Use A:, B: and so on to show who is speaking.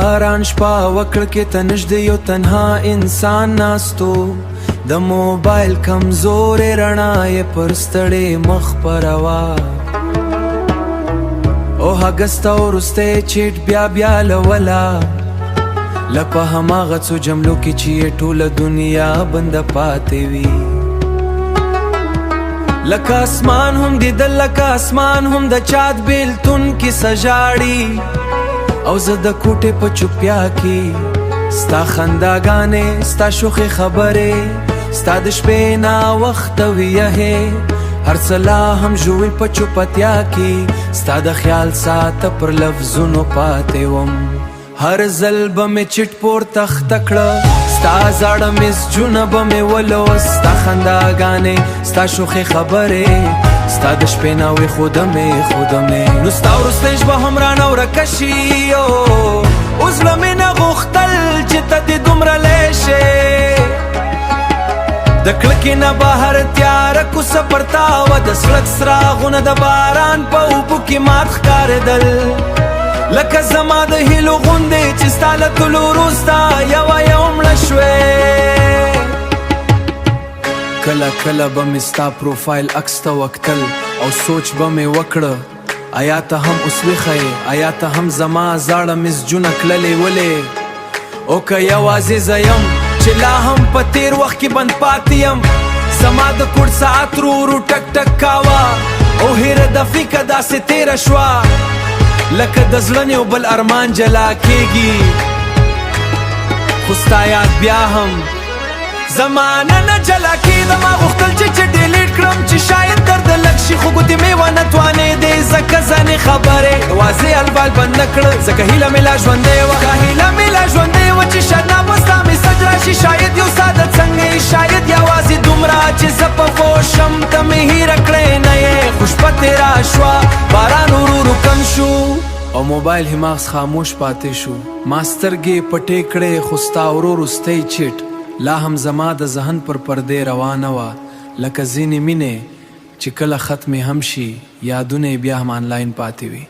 A: باران شپه وکړ کې ته نږدې یو تنها انسان ناستو د موبایل کمزورې رڼا یې پر ستړې مخ پروا او هغه ستا وروستی چیټ بیا لولا لپه هماغه څو جملو کې چې یې ټوله دنیا بنده پاتې وي لکه اسمان هم دیدل لکه اسمان هم د چاد بیلتون کې سجاړي او زه د کوټې په چوپیا کې ستا خنداګانې ستا شوخې خبرې ستا د شپې ناوخته ویهې هر څه لا هم ژوول په چوپتیا کې ستا د خیال ساته پر لفظونو پاتې وم هر ځل به مې چټ پورته خته کړه ستا زاړه مسجونه به مې ولوست ستا خنداګانې ستا شوخې خبرې ستا د شپې ناوې خودمې نو ستا وروستی شپه هم رانه ورکه شي اوس له مې نه غوښتل چې ته دې دومره لې شې د کړکۍ نه بهر تیاره کوڅه پر تا وه د سړک څراغونه د باران په اوبو کې مات ښکارېدل لکه زما د هیلو غوندې چې ستا له تلو وروسته یوه مړه شوې کله به مې ستا پروفایل عکس ته وکتل او سوچ به مې وکړه آیا ته هم اوس ویښه یې آیا ته هم زما زاړه مسجونه کللې ولې او که یوازې زه یم چې لا هم په تیر وخت کې بند پاتې یم زما د کوټ ساعت ورو ټک ټک کاوه او هیره دقیقه داسې تیره شوه لکه د زړه یو بل ارمان جلا کېږي خو ستا یاد بیا هم زمانه نه جلا کېده ما غوښتل چې ډیلیټ کړم چې شاید درده لږ شي خو ګوتې مې ونه توانېدې ځکه ځانې خبرې واضح البال بند نه کړه ځکه هیله مې لا ژوندۍ وه چې شاید ناپه ستا میسج راشي شاید یو ساده څنګه شاید یوازې دومره چې زه په پوه شم ته مې هیره کړې نه یې خو شپه تېره شوه باران ورو کم شو او موبایل هماغس خاموش پاتې شو ما سترګې پټې کړې خو ستا وروستی چیټ لا هم زما د ذهن پر پردې روانه وه لکه ځینې مینې چې کله ختمې هم شي یادونه یې بیا هم آنلاین پاتې وي